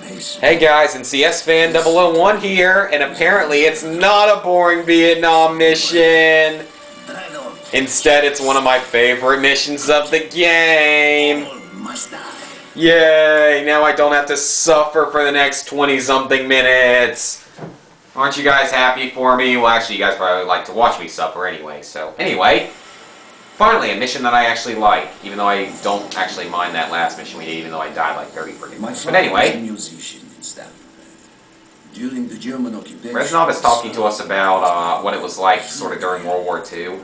Hey guys, and CS Fan 001 here, and apparently it's not a boring Vietnam mission. Instead, it's one of my favorite missions of the game. Yay! Now I don't have to suffer for the next 20-something minutes. Aren't you guys happy for me? Well, actually, you guys probably like to watch me suffer anyway. So, anyway, finally, a mission that I actually like, even though I don't actually mind that last mission we did, even though I died like 30 freaking times. But anyway, during the German occupation, Reznov is talking to us about what it was like sort of during World War II,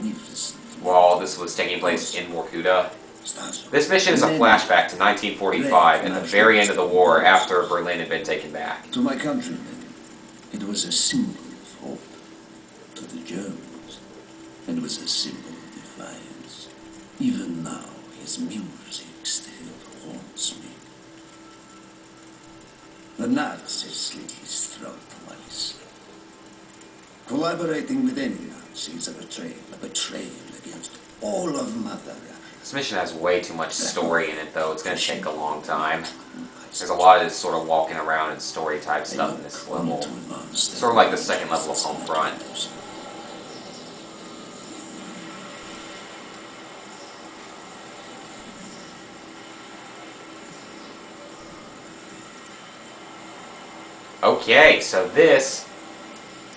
while this was taking place in Vorkuta. This mission is a flashback to 1945, at the very end of the war, after Berlin had been taken back. To my countrymen, it was a symbol of hope. To the Germans, it was a symbol of defiance. Even now, his music still haunts me. The Nazis slit his throat twice. Collaborating with any Nazi is a betrayal against all of Mother Russia. This mission has way too much story in it, though. It's going to take a long time. There's a lot of this sort of walking around and story type stuff in this level. Sort of like the second level of Homefront. Okay, so this,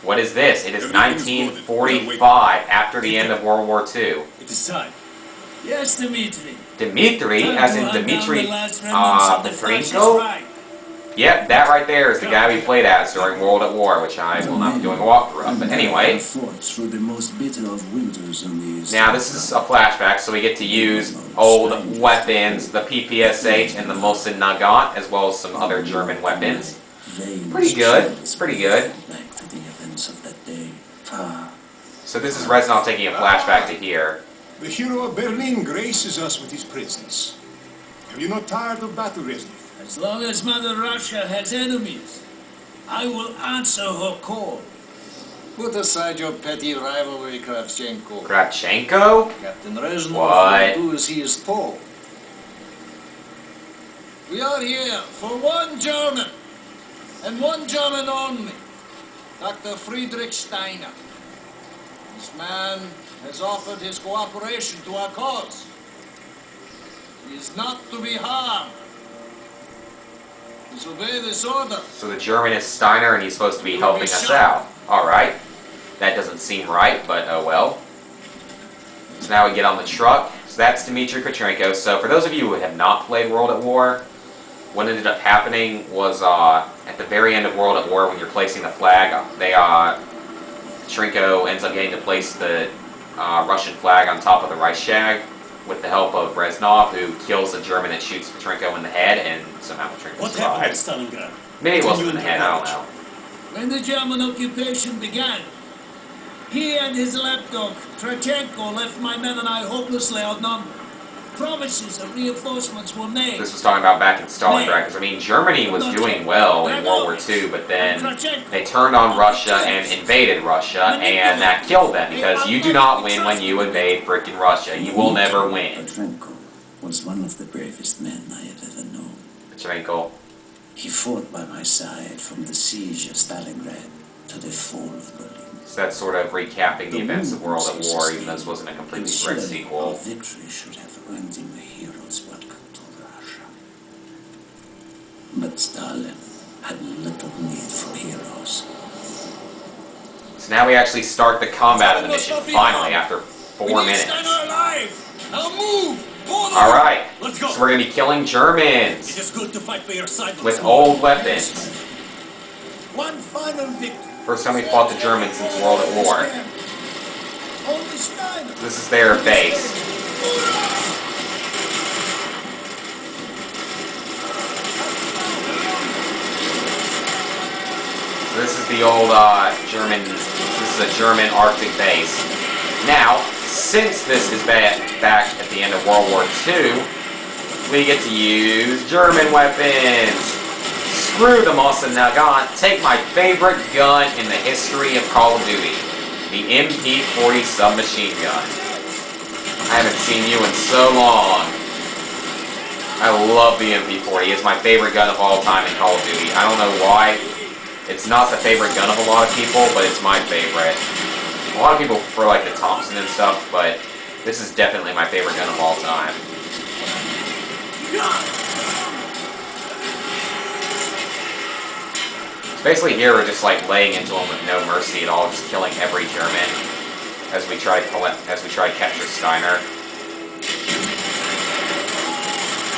what is this? It is 1945, after the end of World War II. It is time. Yes, Dmitri. Dmitri, as in Dmitri Petrenko? Yep, that right there is the guy we played as during World at War, which I will not be doing a walkthrough of. But anyway, now this is a flashback, so we get to use old weapons, the PPSH and the Mosin Nagant, as well as some other German weapons. Pretty good. It's pretty good. So this is Reznov taking a flashback to here. The hero of Berlin graces us with his presence. Have you not tired of battle, Reznov? As long as Mother Russia has enemies, I will answer her call. Put aside your petty rivalry, Kravchenko. Kravchenko? Captain Reznov What? will do as he is told. We are here for one German, and one German only, Dr. Friedrich Steiner. This man has offered his cooperation to our cause. He is not to be harmed. Disobey this order. So the German is Steiner and he's supposed to be helping us out. Alright. That doesn't seem right, but oh well. So now we get on the truck. So that's Dmitri Petrenko. So for those of you who have not played World at War, what ended up happening was at the very end of World at War, when you're placing the flag, Petrenko ends up getting to place the Russian flag on top of the Reichstag with the help of Reznov, who kills the German that shoots Petrenko in the head, and somehow Petrenko survives. Maybe it wasn't in the head, I don't know. When the German occupation began, he and his lapdog, Kravchenko, left my men and I hopelessly outnumbered. Promises of reinforcements were made. This was talking about back in Stalingrad, because I mean, Germany was doing well in World War II, but then they turned on Russia and invaded Russia, and that killed them, because you do not win when you invade frickin' Russia. You will never win. Petrenko was one of the bravest men I have ever known. Petrenko. He fought by my side from the siege of Stalingrad to the fall of Berlin. So that's sort of recapping the events of World at War, even though this wasn't a completely correct sequel. Our victory should have earned him a hero's welcome to Russia. But Stalin had little need for heroes. So now we actually start the combat of the mission, finally, after 4 minutes. Now move! Alright, so we're going to be killing Germans It is good to fight by your side with old weapons. one final victory. First time we fought the Germans since World at War. Only Steiner. This is their base. So this is the old German, this is a German Arctic base. Now, since this is back at the end of World War II, we get to use German weapons. Screw the Mosin Nagant, take my favorite gun in the history of Call of Duty, the MP40 submachine gun. I haven't seen you in so long. I love the MP40. It's my favorite gun of all time in Call of Duty. I don't know why. It's not the favorite gun of a lot of people, but it's my favorite. A lot of people prefer like the Thompson and stuff, but this is definitely my favorite gun of all time. So basically here we're just like laying into them with no mercy at all, just killing every German as we try to capture Steiner.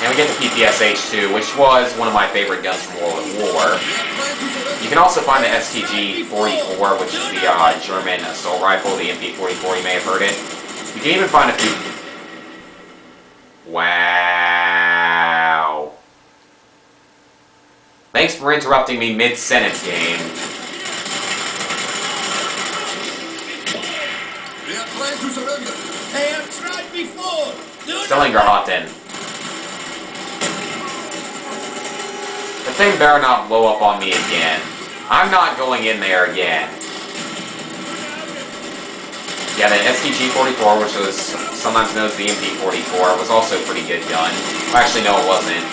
And we get the PPSH-2, which was one of my favorite guns from World at War. You can also find the STG-44, which is the German assault rifle, the MP-44, you may have heard it. You can even find a few... Wow. Thanks for interrupting me mid-sentence, game. They are trying to surrender. They have tried before. Stellingerhatten. The thing better not blow up on me again. I'm not going in there again. Yeah, the STG-44, which was sometimes known as the MP-44, was also a pretty good gun. Well, actually, no, it wasn't.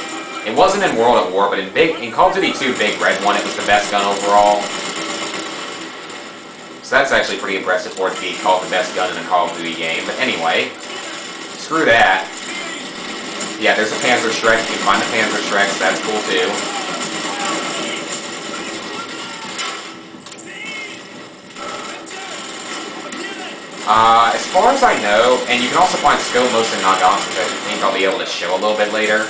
It wasn't in World at War, but in Call of Duty 2 Big Red One, it was the best gun overall. So that's actually pretty impressive for it to be called the best gun in a Call of Duty game. But anyway, screw that. Yeah, there's a Panzer Schreck. You can find the Panzer Schrecks. That's cool too. As far as I know, and you can also find scope mostly Nagants, which I think I'll be able to show a little bit later.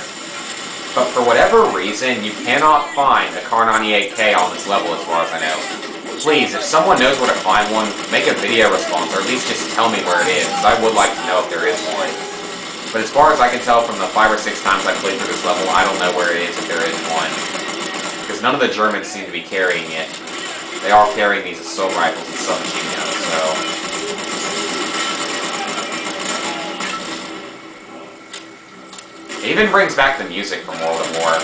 But for whatever reason, you cannot find a Kar 98K on this level as far as I know. Please, if someone knows where to find one, make a video response, or at least just tell me where it is, because I would like to know if there is one. But as far as I can tell from the 5 or 6 times I've played through this level, I don't know where it is if there is one. Because none of the Germans seem to be carrying it. They are carrying these assault rifles and submachine guns, so... It even brings back the music from World at War.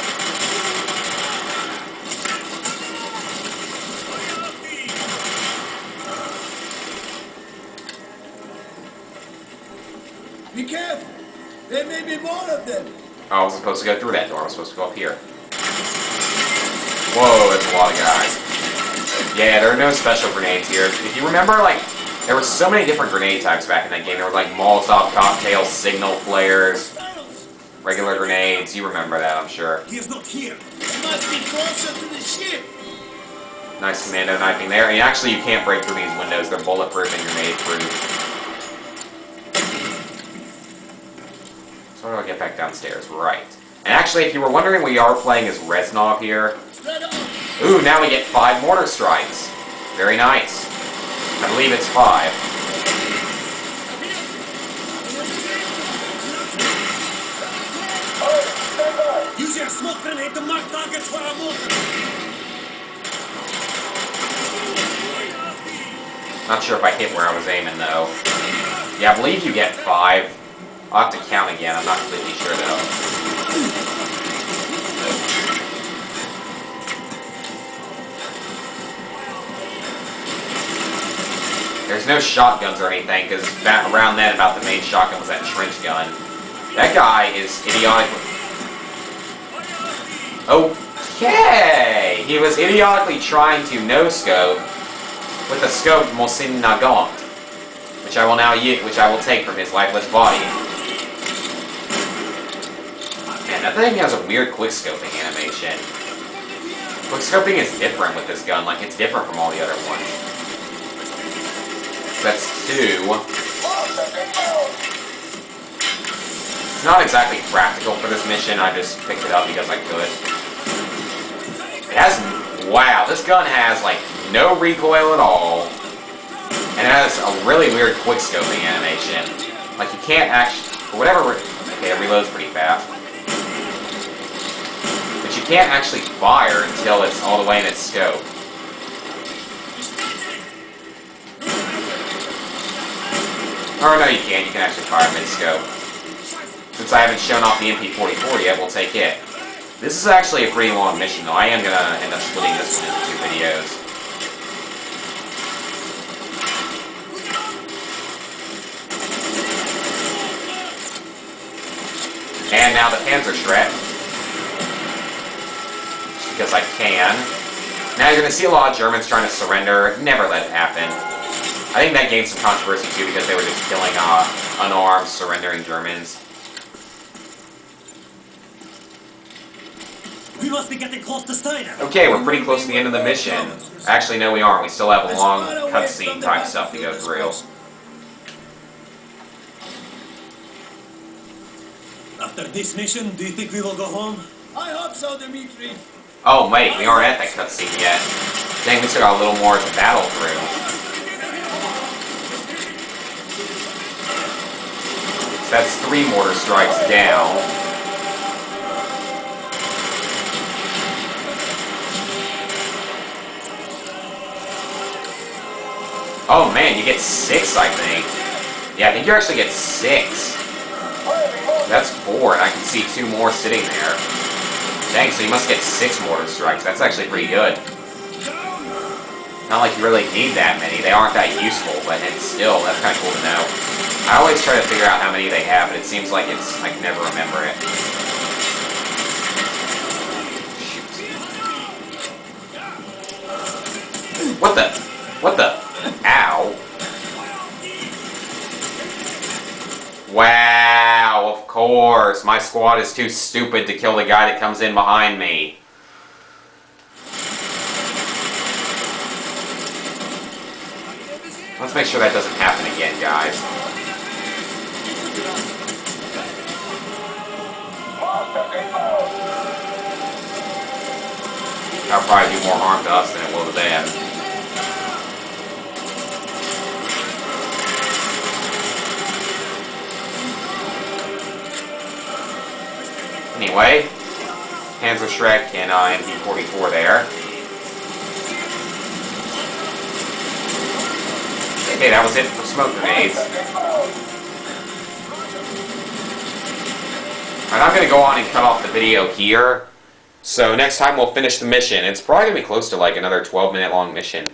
Be careful. There may be more of them. Oh, I wasn't supposed to go through that door. I was supposed to go up here. Whoa, that's a lot of guys. Yeah, there are no special grenades here. If you remember, like, there were so many different grenade types back in that game. There were, like, Molotov cocktails, signal flares, regular grenades. You remember that, I'm sure. He is not here. He must be closer to the ship. Nice commando knifing there. And actually, you can't break through these windows. They're bulletproof and grenade-proof. So how do I get back downstairs? Right. And actually, if you were wondering, we are playing as Reznov here. Ooh, now we get 5 mortar strikes. Very nice. I believe it's 5. Use your smoke grenade to mark targets for our mortar. Not sure if I hit where I was aiming, though. Yeah, I believe you get 5. I'll have to count again. I'm not completely sure, though. There's no shotguns or anything, because around then, about the main shotgun was that trench gun. That guy is idiotic. Okay! He was idiotically trying to no-scope with the scope Mosin Nagant, which I will now take from his lifeless body. Man, that thing has a weird quick-scoping animation. Quick-scoping is different with this gun, like it's different from all the other ones. That's 2. It's not exactly practical for this mission, I just picked it up because I could. It has... Wow, this gun has, like, no recoil at all. And it has a really weird quick-scoping animation. Like, you can't actually... For whatever... Okay, it reloads pretty fast. But you can't actually fire until it's all the way in its scope. Or no, you can. You can actually fire mid-scope. Since I haven't shown off the MP-44 yet, we'll take it. This is actually a pretty long mission, though. I am going to end up splitting this one into 2 videos. And now the Panzerschreck. Because I can. Now you're going to see a lot of Germans trying to surrender. Never let it happen. I think that gained some controversy too because they were just killing unarmed, surrendering Germans. We must be getting close to Steiner. Okay, we're pretty close to the end of the mission. Actually, no we aren't. We still have a long cutscene type stuff to go through. After this mission, do you think we will go home? I hope so, Dmitri. Oh wait, we aren't at that cutscene yet. Dang, we still got a little more to battle through. So that's 3 mortar strikes down. Oh man, you get 6, I think. Yeah, I think you actually get 6. That's 4, and I can see 2 more sitting there. Dang, so you must get 6 mortar strikes. That's actually pretty good. Not like you really need that many. They aren't that useful, but it's still, that's kind of cool to know. I always try to figure out how many they have, but it seems like it's, I can never remember it. Shoot. What the? What the? Ow. Wow, of course. My squad is too stupid to kill the guy that comes in behind me. Let's make sure that doesn't happen again, guys. That'll probably do more harm to us than it will to them. Anyway, Panzerschreck and MP-44 there. Okay, that was it for smoke grenades. Alright, I'm going to go on and cut off the video here. So next time we'll finish the mission. It's probably going to be close to like another 12-minute long mission.